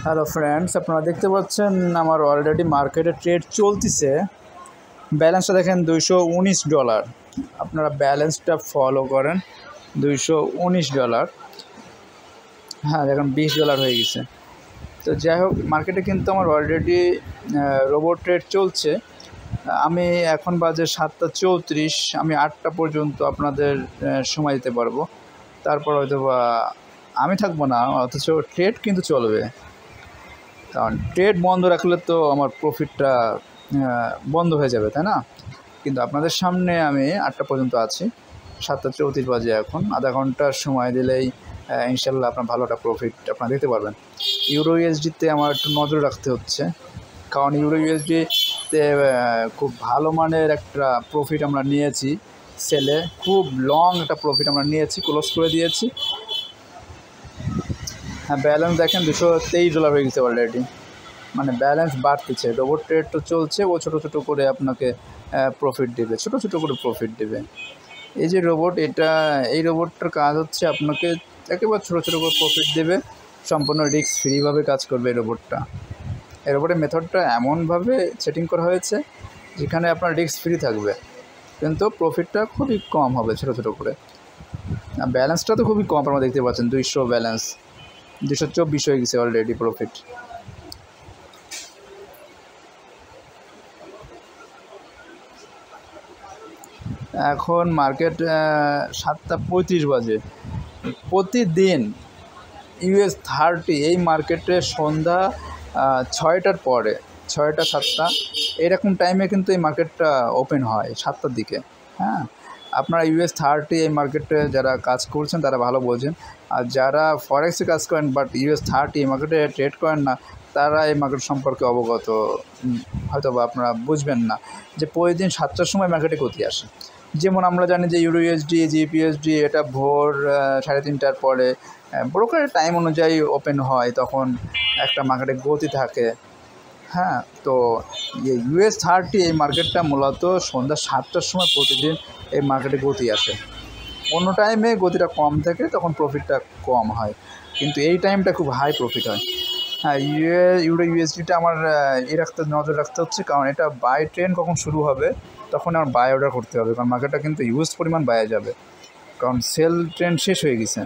Hello friends, আপনারা দেখতে পাচ্ছেন আমার অলরেডি মার্কেটে ট্রেড চলতেছে। ব্যালেন্সটা দেখেন $219। আপনারা ব্যালেন্সটা ফলো করেন, $219। হ্যাঁ দেখেন $20 হয়ে গেছে। তো যাই হোক, মার্কেটে কিন্তু আমার অলরেডি রোবট ট্রেড চলছে। আমি এখন বাজে 7:34, আমি 8টা পর্যন্ত আপনাদের সময় দিতে পারবো। তারপর হয়তো বা আমি থাকবো না, অথচ ট্রেড কিন্তু চলবে। কারণ ট্রেড বন্ধ রাখলে তো আমার প্রফিটটা বন্ধ হয়ে যাবে, তাই না? কিন্তু আপনাদের সামনে আমি 8টা পর্যন্ত আছি, 7:34 বাজে এখন। আধা ঘন্টার সময় দিলেই ইনশাল্লাহ আপনার ভালো একটা প্রফিট আপনারা দেখতে পারবেন। ইউরো ইউএসডিতে আমার একটু নজর রাখতে হচ্ছে, কারণ ইউরো ইউএসডিতে খুব ভালো মানের একটা প্রফিট আমরা নিয়েছি। সেলে খুব লং একটা প্রফিট আমরা নিয়েছি, ক্লোজ করে দিয়েছি। হ্যাঁ, ব্যালেন্স দেখেন $223 হয়ে গেছে অলরেডি, মানে ব্যালেন্স বাড়তেছে। রোবট ট্রেড তো চলছে, ও ছোটো ছোটো করে আপনাকে প্রফিট দেবে, ছোটো ছোটো করে প্রফিট দেবে। এই যে রোবট, এই রোবটটার কাজ হচ্ছে আপনাকে একেবারে ছোটো ছোটো করে প্রফিট দেবে, সম্পূর্ণ রিস্ক ফ্রিভাবে কাজ করবে এই রোবটটা। এই রোবটের মেথডটা এমনভাবে সেটিং করা হয়েছে যেখানে আপনার রিস্ক ফ্রি থাকবে, কিন্তু প্রফিটটা খুবই কম হবে ছোটো ছোটো করে। ব্যালেন্সটা তো খুবই কম, আপনারা দেখতে পাচ্ছেন 200 ব্যালেন্স, 224 হয়ে গেছে অলরেডি প্রফিট। এখন মার্কেট 7:35 বাজে। প্রতিদিন US30 এই মার্কেটে সন্ধ্যা 6টার পরে, 6টা 7টা এরকম টাইমে কিন্তু এই মার্কেটটা ওপেন হয়, 7টার দিকে। হ্যাঁ, আপনারা US30 এই মার্কেটে যারা কাজ করছেন তারা ভালো বোঝেন, আর যারা ফরেক্সে কাজ করেন বাট US30 এই মার্কেটে ট্রেড করেন না, তারা এই মার্কেট সম্পর্কে অবগত হয়তো বা আপনারা বুঝবেন না যে প্রতিদিন 7টার সময় মার্কেটে গতি আসে। যেমন আমরা জানি যে ইউরো ইউএসডি, জিপিএসডি এটা ভোর 3:30টার পরে ব্রোকারের টাইম অনুযায়ী ওপেন হয়, তখন একটা মার্কেটে গতি থাকে। হ্যাঁ, তো US30 এই মার্কেটটা মূলত সন্ধ্যা 7টার সময় প্রতিদিন এই মার্কেটে গতি আসে। অন্য টাইমে গতিটা কম থাকে, তখন প্রফিটটা কম হয়, কিন্তু এই টাইমটা খুব হাই প্রফিট হয়। হ্যাঁ, ইউরো ইউএসডিটা আমার নজর রাখতে হচ্ছে, কারণ এটা বাই ট্রেন কখন শুরু হবে তখন আমার বাই অর্ডার করতে হবে, কারণ মার্কেটটা কিন্তু ইউজ পরিমাণ বাইরে যাবে, কারণ সেল ট্রেন্ড শেষ হয়ে গেছে।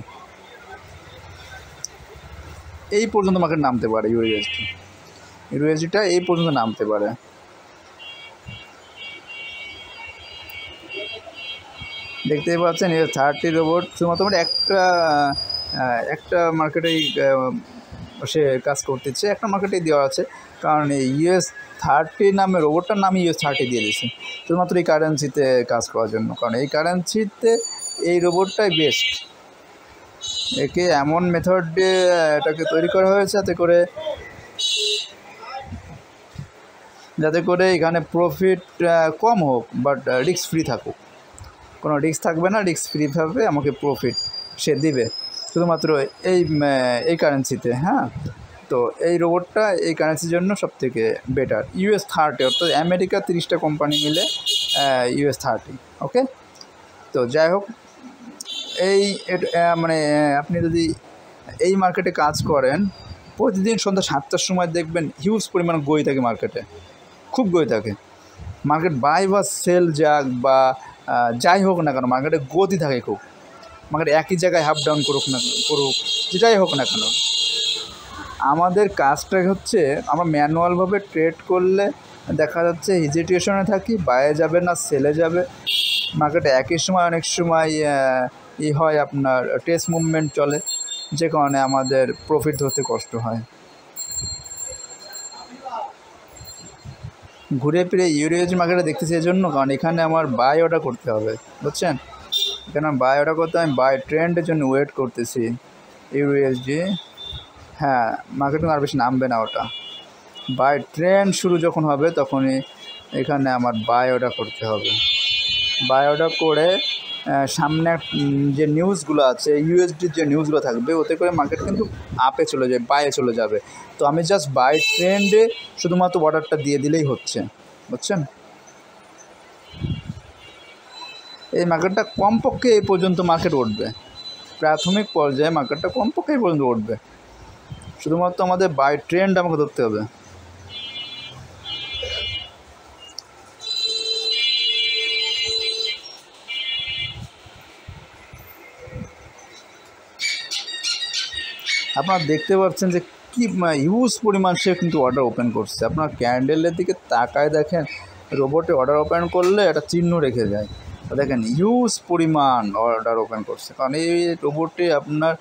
এই পর্যন্ত মার্কেট নামতে পারে, ইউরো ইউএসডিটা এই পর্যন্ত নামতে পারে। দেখতেই পাচ্ছেন US30 রোবট শুধুমাত্র একটা মার্কেটেই সে কাজ করতেছে, একটা মার্কেটেই দেওয়া আছে, কারণ এই US30 নামে রোবটটার নামই US30 দিয়ে দিয়েছে শুধুমাত্র এই কারেন্সিতে কাজ করার জন্য, কারণ এই কারেন্সিতে এই রোবটটাই বেস্ট। একে এমন মেথড দিয়ে এটাকে তৈরি করা হয়েছে যাতে করে এখানে প্রফিট কম হোক বাট রিস্ক ফ্রি থাকুক। কোনো রিস্ক থাকবে না, রিস্ক ফ্রিভাবে আমাকে প্রফিট সে দিবে শুধুমাত্র এই কারেন্সিতে। হ্যাঁ, তো এই রোবটটা এই কারেন্সির জন্য সবথেকে বেটার। US30 অর্থাৎ আমেরিকা 30টা কোম্পানি মিলে US30। ওকে, তো যাই হোক, মানে আপনি যদি এই মার্কেটে কাজ করেন, প্রতিদিন সন্ধ্যা 7টার সময় দেখবেন হিউজ পরিমাণ গই থাকে মার্কেটে, খুব গই থাকে। মার্কেট বাই বা সেল যাক বা যাই হোক না কেন, মার্কেটে গতি থাকে খুব। মার্কেট একই জায়গায় হাফ ডাউন করুক, যেটাই হোক না কেন, আমাদের কাজটা হচ্ছে আমরা ম্যানুয়ালভাবে ট্রেড করলে দেখা যাচ্ছে হেজিটেশনে থাকি, বাইরে যাবে না সেলে যাবে। মার্কেটে একই সময় অনেক সময় হয় আপনার টেস্ট মুভমেন্ট চলে, যে কারণে আমাদের প্রফিট ধরতে কষ্ট হয়। ঘুরে ফিরে ইউরো ইউএসডি মার্কেটে দেখতেছি এজন্য, কারণ এখানে আমার বাই অর্ডার করতে হবে, বুঝছেন? এখানে বাই অর্ডার করতে আমি বাই ট্রেন্ডের জন্য ওয়েট করতেছি ইউরো ইউএসডি। হ্যাঁ, মার্কেটিং আর বেশি নামবে না, ওটা বাই ট্রেন্ড শুরু যখন হবে তখনই এখানে আমার বাই অর্ডার করতে হবে। বাই অর্ডার করে সামনে যে নিউজগুলো আছে, ইউএসডির যে নিউজগুলো থাকবে, ওতে করে মার্কেট কিন্তু আপে চলে যাবে, বাইরে চলে যাবে। তো আমি জাস্ট বাই ট্রেন্ডে শুধুমাত্র অর্ডারটা দিয়ে দিলেই হচ্ছে, বুঝছেন? এই মার্কেটটা কমপক্ষে এই পর্যন্ত মার্কেট উঠবে, প্রাথমিক পর্যায়ে মার্কেটটা কমপক্ষে এই পর্যন্ত উঠবে। শুধুমাত্র আমাদের বাই ট্রেন্ড আমাকে ধরতে হবে। আপনারা দেখতে পাচ্ছেন যে কি হিউজ পরিমাণ সে কিন্তু অর্ডার ওপেন করছে। আপনার ক্যান্ডেলের দিকে তাকায় দেখেন, রোবটে অর্ডার ওপেন করলে একটা চিহ্ন রেখে যায়। দেখেন হিউজ পরিমাণ অর্ডার ওপেন করছে, কারণ এই রোবটে আপনার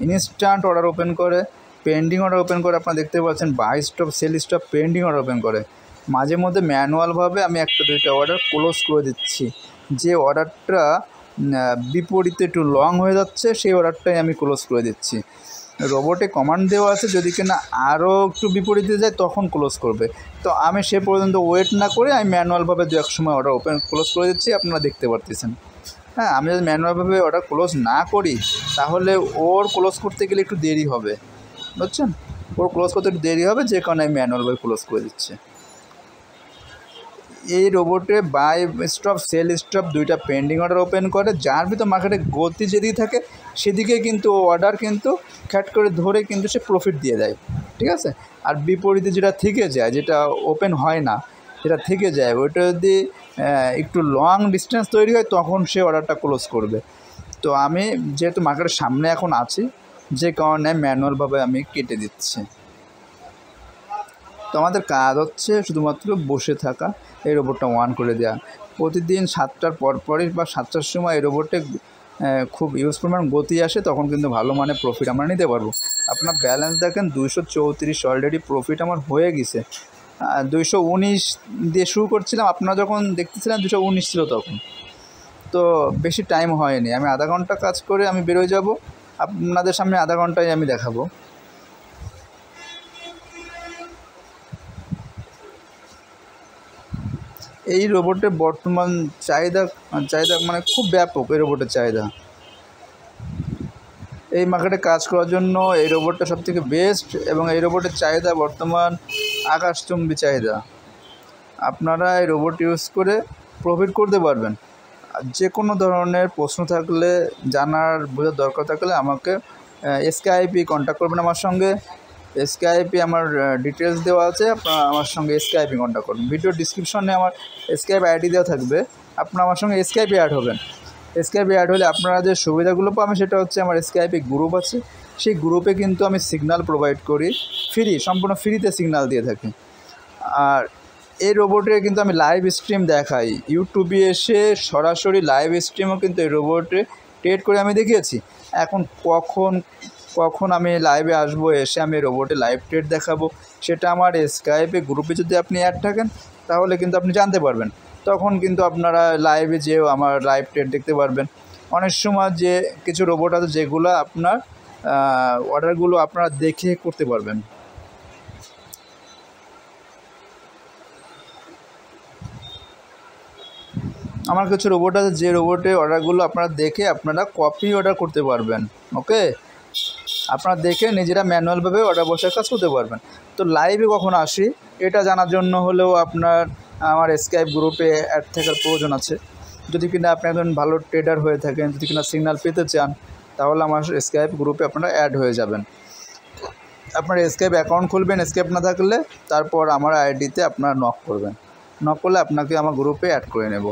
ইনস্ট্যান্ট অর্ডার ওপেন করে, পেন্ডিং অর্ডার ওপেন করে। আপনারা দেখতে পাচ্ছেন buy stop, sell stop, pending order open করে। মাঝে মধ্যে ম্যানুয়ালভাবে আমি একটা দুইটা অর্ডার ক্লোজ করে দিচ্ছি। যে অর্ডারটা বিপরীতে একটু লং হয়ে যাচ্ছে সেই অর্ডারটাই আমি ক্লোজ করে দিচ্ছি। রোবটে কমান্ড দেওয়া আছে যদি কিনা আরও একটু বিপরীতে যায় তখন ক্লোজ করবে। তো আমি সে পর্যন্ত ওয়েট না করে আমি ম্যানুয়ালভাবে দু এক সময় অর্ডার ক্লোজ করে দিচ্ছি, আপনারা দেখতে পারতেছেন। হ্যাঁ, আমি যদি ম্যানুয়ালভাবে অর্ডার ক্লোজ না করি তাহলে ওর ক্লোজ করতে গেলে একটু দেরি হবে, বুঝছেন? ওর ক্লোজ করতে একটু দেরি হবে, যে কারণে আমি ম্যানুয়ালভাবে ক্লোজ করে দিচ্ছি। এই রোবটে বাই স্টপ, সেল স্টপ দুইটা পেন্ডিং অর্ডার ওপেন করে। যার ভিতর মার্কেটে গতি যেদিকে থাকে সেদিকে কিন্তু অর্ডার কিন্তু খ্যাট করে ধরে কিন্তু সে প্রফিট দিয়ে দেয়, ঠিক আছে? আর বিপরীতে যেটা থেকে যায়, যেটা ওপেন হয় না, যেটা থেকে যায়, ওইটা যদি একটু লং ডিস্টেন্স তৈরি হয় তখন সে অর্ডারটা ক্লোজ করবে। তো আমি যেহেতু মার্কেটের সামনে এখন আছি, যে কারণে ম্যানুয়ালভাবে আমি কেটে দিচ্ছি। তো আমাদের কাজ হচ্ছে শুধুমাত্র বসে থাকা, এই রোবটটা অন করে দেওয়া। প্রতিদিন 7টার পরপরই বা 7টার সময় এই রোবটে খুব ইউজ পরিমাণ গতি আসে, তখন কিন্তু ভালো মানে প্রফিট আমরা নিতে পারবো। আপনার ব্যালেন্স দেখেন 234 অলরেডি প্রফিট আমার হয়ে গেছে। 219 দিয়ে শুরু করছিলাম, আপনারা যখন দেখতেছিলেন 219 ছিল তখন। তো বেশি টাইম হয়নি, আমি আধা ঘন্টা কাজ করে আমি বেরোয় যাব, আপনাদের সামনে আধা ঘন্টায় আমি দেখাবো। এই রোবটের বর্তমান চাহিদা মানে খুব ব্যাপক। এই রোবটের চাহিদা, এই মার্কেটে কাজ করার জন্য এই রোবটটা সবথেকে বেস্ট, এবং এই রোবটের চাহিদা বর্তমান আকাশচুম্বী চাহিদা। আপনারা এই রোবট ইউজ করে প্রফিট করতে পারবেন। যে কোনো ধরনের প্রশ্ন থাকলে, জানার বোঝার দরকার থাকলে আমাকে স্কাইপে কন্ট্যাক্ট করবেন আমার সঙ্গে। স্কাইপে আমার ডিটেলস দেওয়া আছে, আপনারা আমার সঙ্গে স্কাইপে কন্ট্যাক্ট করবেন। ভিডিও ডিসক্রিপশনে আমার স্কাইপ আইডি দেওয়া থাকবে, আপনারা আমার সঙ্গে স্কাইপে অ্যাড হবেন। স্কাইপে অ্যাড হলে আপনারা যে সুবিধাগুলো পাবেন সেটা হচ্ছে, আমার স্কাইপে গ্রুপ আছে, সেই গ্রুপে কিন্তু আমি সিগন্যাল প্রোভাইড করি, সম্পূর্ণ ফ্রিতে সিগন্যাল দিয়ে থাকি। আর এই রোবটে কিন্তু আমি লাইভ স্ট্রিম দেখাই, ইউটিউবে এসে সরাসরি লাইভ স্ট্রিমও কিন্তু এই রোবটে ট্রেড করে আমি দেখিয়েছি। এখন কখন আমি লাইভে আসবো, এসে আমি রোবটে লাইভ ট্রেড দেখাবো, সেটা আমার স্কাইপে গ্রুপে যদি আপনি অ্যাড থাকেন তাহলে কিন্তু আপনি জানতে পারবেন। তখন কিন্তু আপনারা লাইভে যেও আমার লাইভ ট্রেড দেখতে পারবেন। অনেক সময় যে কিছু রোবট আছে যেগুলো আপনার অর্ডারগুলো আপনারা দেখে করতে পারবেন। আমার কিছু রোবট আছে যে রোবটের অর্ডারগুলো আপনারা দেখে আপনারা কপি অর্ডার করতে পারবেন। ওকে, আপনারা দেখে নিজেরা ম্যানুয়ালভাবে অর্ডার বসার কাজ করতে পারবেন। তো লাইভে কখন আসি এটা জানার জন্য হলেও আপনার আমার স্কাইপ গ্রুপে অ্যাড থাকার প্রয়োজন আছে। যদি কিনা আপনি একজন ভালো ট্রেডার হয়ে থাকেন, যদি কিনা সিগন্যাল পেতে চান, তাহলে আমার স্কাইপ গ্রুপে আপনারা অ্যাড হয়ে যাবেন। আপনার স্কাইপ অ্যাকাউন্ট খুলবেন, স্কাইপ না থাকলে তারপর আমার আইডিতে আপনারা নক করবেন। নক করলে আপনাকে আমার গ্রুপে অ্যাড করে নেব।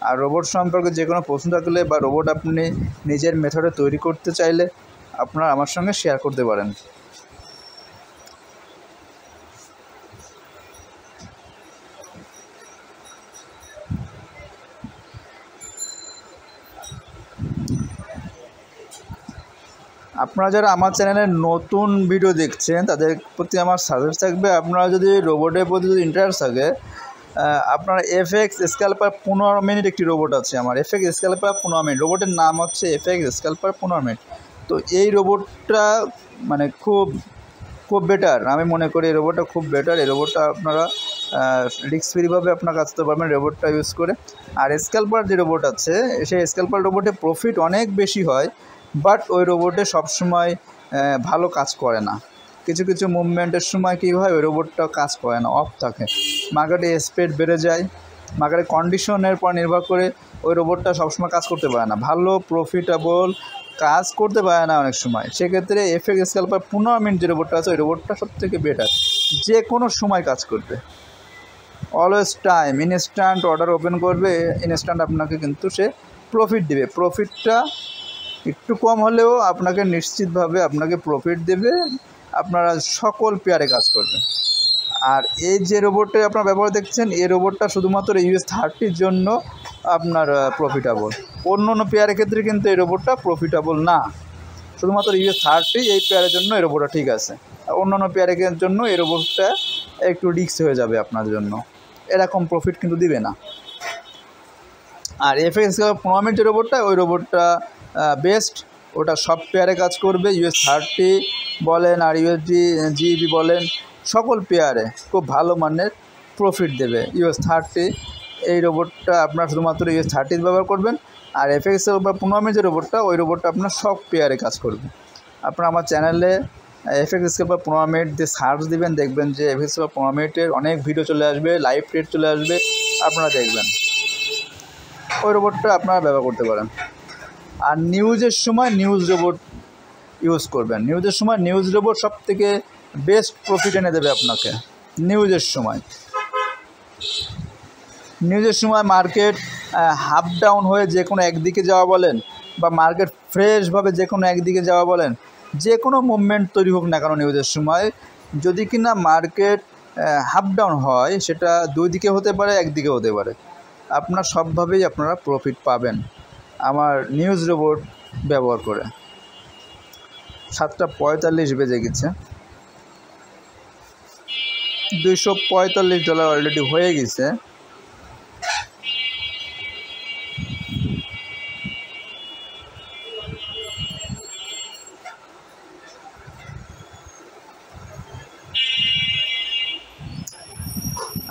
আর রোবট সম্পর্কে যে কোনো প্রশ্ন থাকলে বা রোবট আপনি নিজের মেথডে তৈরি করতে চাইলে আপনারা আমার সঙ্গে শেয়ার করতে পারেন। আপনারা যারা আমার চ্যানেলে নতুন ভিডিও দেখছেন তাদের প্রতি আমার সাজেস্ট থাকবে, আপনারা যদি রোবটের প্রতি যদি ইন্টারেস্ট থাকে, আপনার এফএক্স স্ক্যাল্পার 15 মিনিট একটি রোবট আছে আমার, এফএক্স স্ক্যাল্পার 15 মিনিট, রোবটের নাম হচ্ছে এফএক্স স্ক্যাল্পার 15 মিনিট। তো এই রোবটটা মানে খুব বেটার, আমি মনে করি এই রোবটটা খুব বেটার। এই রোবটটা আপনারা রিস্ক ফ্রিভাবে আপনার কাজ করতে পারবেন রোবটটা ইউজ করে। আর স্ক্যাল্পার যে রোবট আছে, সেই স্ক্যাল্পার রোবটে প্রফিট অনেক বেশি হয়, বাট ওই রোবটে সবসময় ভালো কাজ করে না। কিছু কিছু মুভমেন্টের সময় কী হয়, ওই রোবটটা কাজ করে না, অফ থাকে। মার্কেটে স্প্রেড বেড়ে যায়, মার্কেটের কন্ডিশনের পর নির্ভর করে ওই রোবটটা সবসময় কাজ করতে পারে না। ভালো প্রফিটেবল কাজ করতে পারে না অনেক সময়, সেক্ষেত্রে এফএক্স স্ক্যাল্পার 15 মিনিট যে রোবটটা আছে ওই রোবটটা সবথেকে বেটার, যে কোনো সময় কাজ করবে, always time, instant order open করবে, ইনস্ট্যান্ট আপনাকে কিন্তু সে প্রফিট দেবে। প্রফিটটা একটু কম হলেও আপনাকে নিশ্চিতভাবে আপনাকে প্রফিট দেবে, আপনারা সকল পেয়ারে কাজ করবে। আর এই যে রোবটটা আপনার ব্যবহার দেখছেন, এই রোবটটা শুধুমাত্র US30 জন্য আপনার প্রফিটেবল, অন্য অন্য পেয়ারের ক্ষেত্রে কিন্তু এই রোবটটা প্রফিটেবল না। শুধুমাত্র US30 এই পেয়ারের জন্য এই রোবটটা ঠিক আছে, অন্য অন্য পেয়ারের জন্য এই রোবটটা একটু রিস্ক হয়ে যাবে আপনার জন্য, এরকম প্রফিট কিন্তু দিবে না। আর এফএক্স 15 মিনিট যে রোবটটা ওই রোবটটা বেস্ট, ওটা সব পেয়ারে কাজ করবে, US30 বলেন আর জিবি বলেন সকল পেয়ারে খুব ভালো মানের প্রফিট দেবে। US30 এই রোবটটা আপনার শুধুমাত্র US30 ব্যবহার করবেন, আর এফএক্স 15 মিনিট যে রোবটটা ওই রোবটটা আপনার সব পেয়ারে কাজ করবে। আপনারা আমার চ্যানেলে এফএক্স স্ক্যাল্পার 15 মিনিট দিয়ে সার্চ দিবেন, দেখবেন যে এফএক্স 15 মিনিটের অনেক ভিডিও চলে আসবে, লাইভ ট্রেড চলে আসবে, আপনারা দেখবেন, ওই রোবটটা আপনারা ব্যবহার করতে পারেন। আর নিউজের সময় নিউজ রোবট ইউজ করবেন, নিউজের সময় নিউজ রোবট সব থেকে বেস্ট প্রফিট এনে দেবে আপনাকে। নিউজের সময় মার্কেট হাফ ডাউন হয়ে যে কোনো একদিকে যাওয়া বলেন, বা মার্কেট ফ্রেশভাবে যে কোনো একদিকে যাওয়া বলেন, যে কোনো মুভমেন্ট তৈরি হোক না কেন নিউজের সময়, যদি কিনা মার্কেট হাফ ডাউন হয় সেটা দুই দিকে হতে পারে, একদিকে হতে পারে, আপনার সবভাবেই আপনারা প্রফিট পাবেন আমার নিউজ রোবট ব্যবহার করে। 7:45 বেজে গেছে, $245 অলরেডি হয়ে গেছে।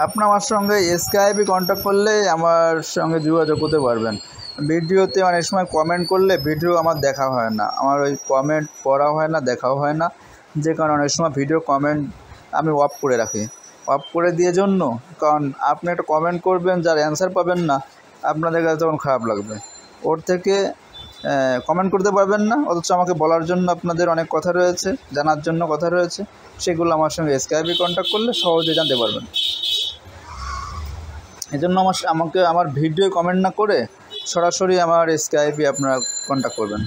আপনার আমার সঙ্গে স্কাইপে কন্ট্যাক্ট করলে আমার সঙ্গে যোগাযোগ করতে পারবেন। ভিডিওতে অনেক সময় কমেন্ট করলে ভিডিও আমার দেখা হয় না, আমার ওই কমেন্ট পড়াও হয় না, দেখাও হয় না, যে কারণে অনেক সময় ভিডিও কমেন্ট আমি অফ করে রাখি, অফ করে দিয়ে জন্য, কারণ আপনি একটা কমেন্ট করবেন যার অ্যান্সার পাবেন না, আপনাদের কাছে তখন খারাপ লাগবে, ওর থেকে কমেন্ট করতে পারবেন না, অথচ আমাকে বলার জন্য আপনাদের অনেক কথা রয়েছে, জানার জন্য কথা রয়েছে, সেগুলো আমার সঙ্গে স্কাইপে কন্ট্যাক্ট করলে সহজে জানতে পারবেন। এজন্য আমাকে আমার ভিডিও কমেন্ট না করে সরাসরি আমার স্কাইপে আপনারা কন্ট্যাক্ট করবেন।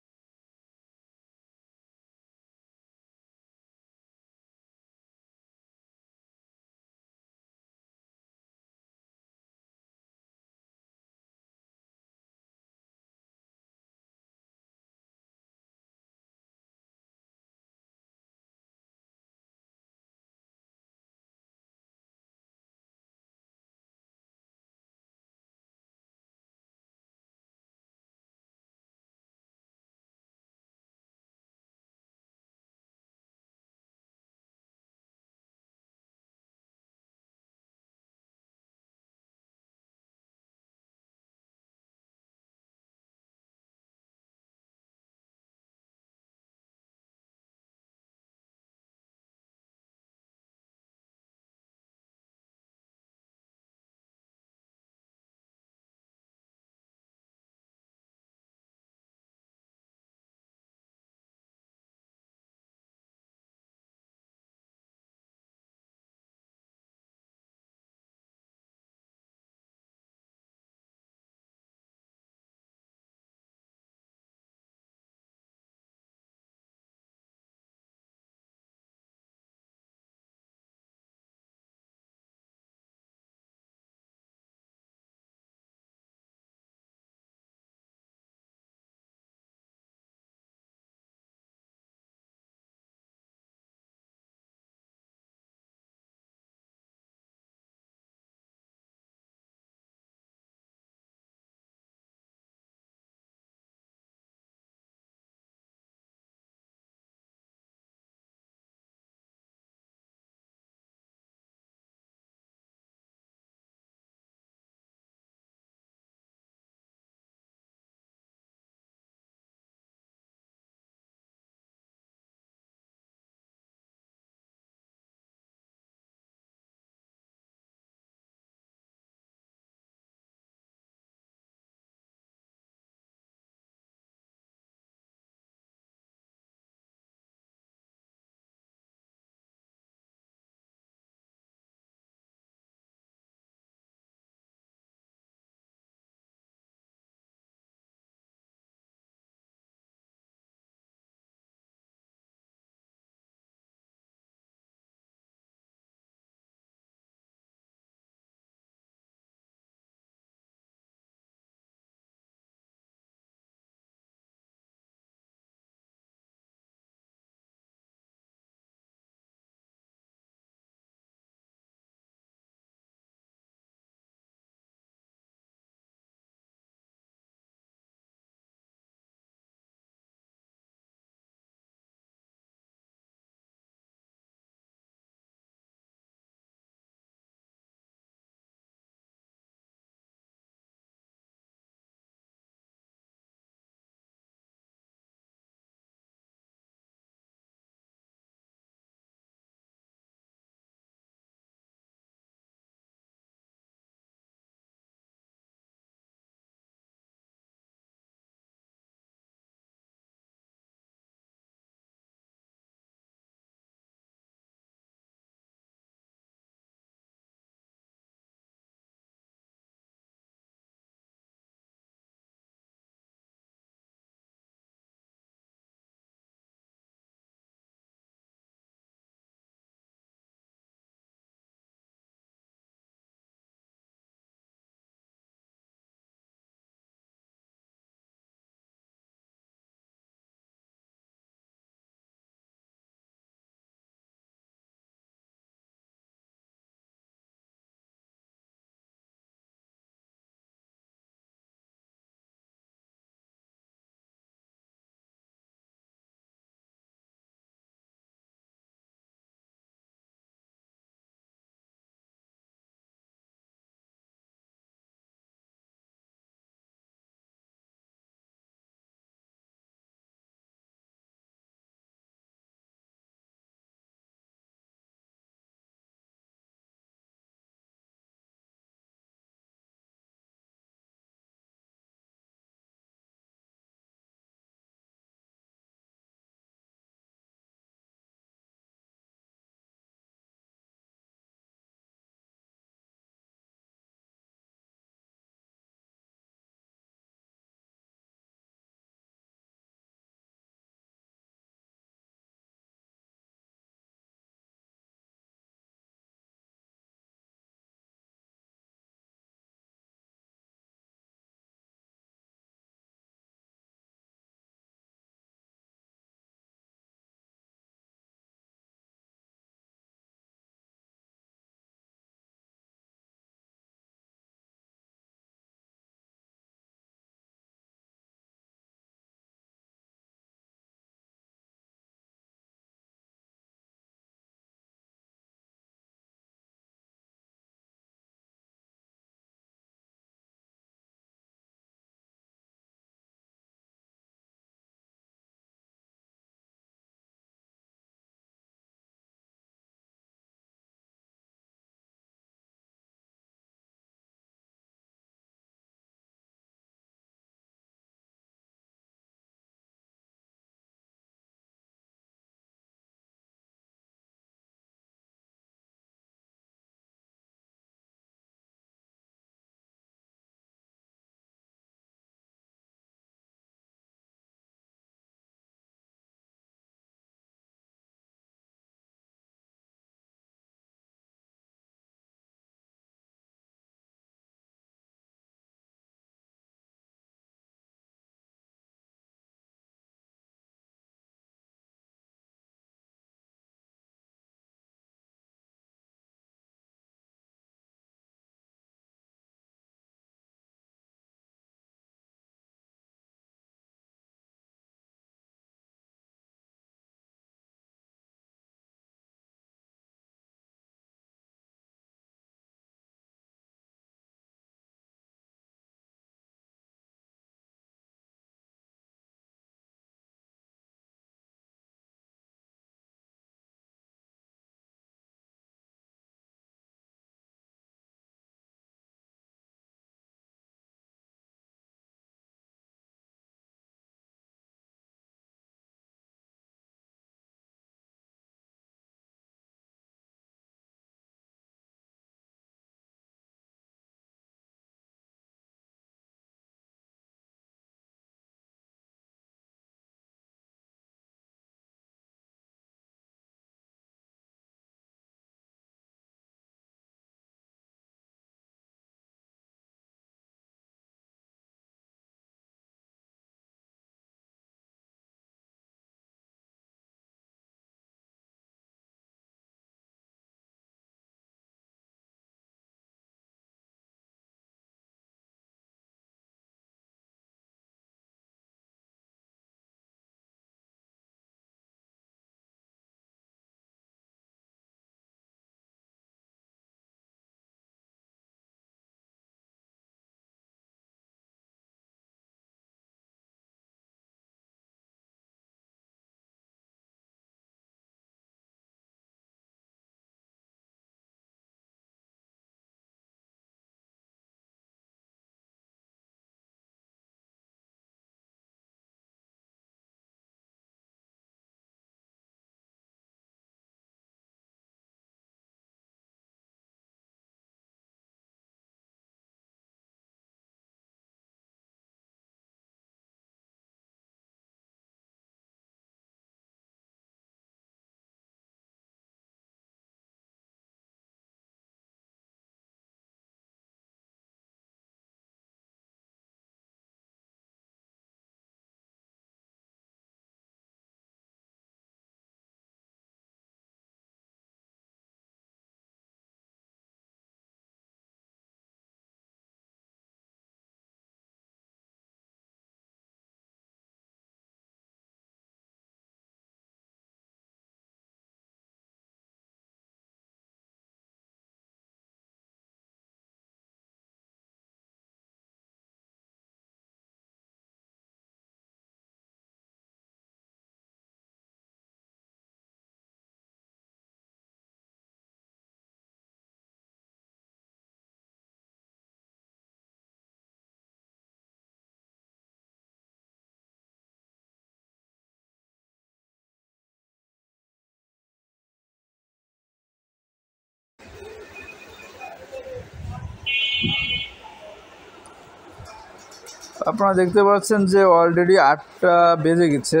আপনারা দেখতে পাচ্ছেন যে অলরেডি 8টা বেজে গেছে।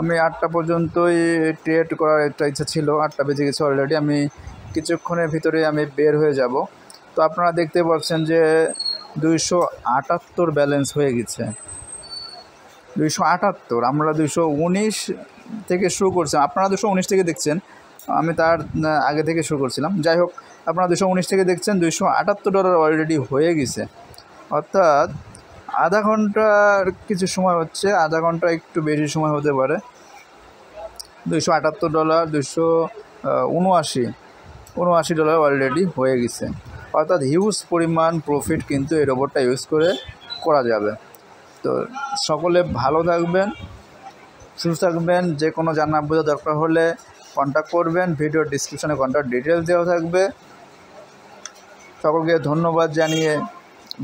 আমি 8টা পর্যন্তই ট্রেড করার একটা ইচ্ছা ছিল, 8টা বেজে গেছে অলরেডি। আমি কিছুক্ষণের ভিতরে আমি বের হয়ে যাব। তো আপনারা দেখতে পাচ্ছেন যে 278 ব্যালেন্স হয়ে গেছে, 278। আমরা 219 থেকে শুরু করছিলাম, আপনারা 219 থেকে দেখছেন, আমি তার আগে থেকে শুরু করছিলাম। যাই হোক, আপনারা 219 থেকে দেখছেন, $278 অলরেডি হয়ে গেছে। অর্থাৎ আধা ঘন্টার কিছু সময় হচ্ছে, আধা ঘন্টা একটু বেশি সময় হতে পারে। $278, $279 অলরেডি হয়ে গেছে। অর্থাৎ হিউজ পরিমাণ প্রফিট কিন্তু এই রোবটটা ইউজ করে করা যাবে। তো সকলে ভালো থাকবেন, সুস্থ থাকবেন। যে কোনো জানা বোঝা দরকার হলে কন্ট্যাক্ট করবেন, ভিডিও ডিসক্রিপশনে কন্ট্যাক্ট ডিটেলস দেওয়া থাকবে। সকলকে ধন্যবাদ জানিয়ে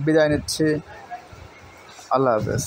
বিদায় নিচ্ছি। আল্লাহ হাফেজ।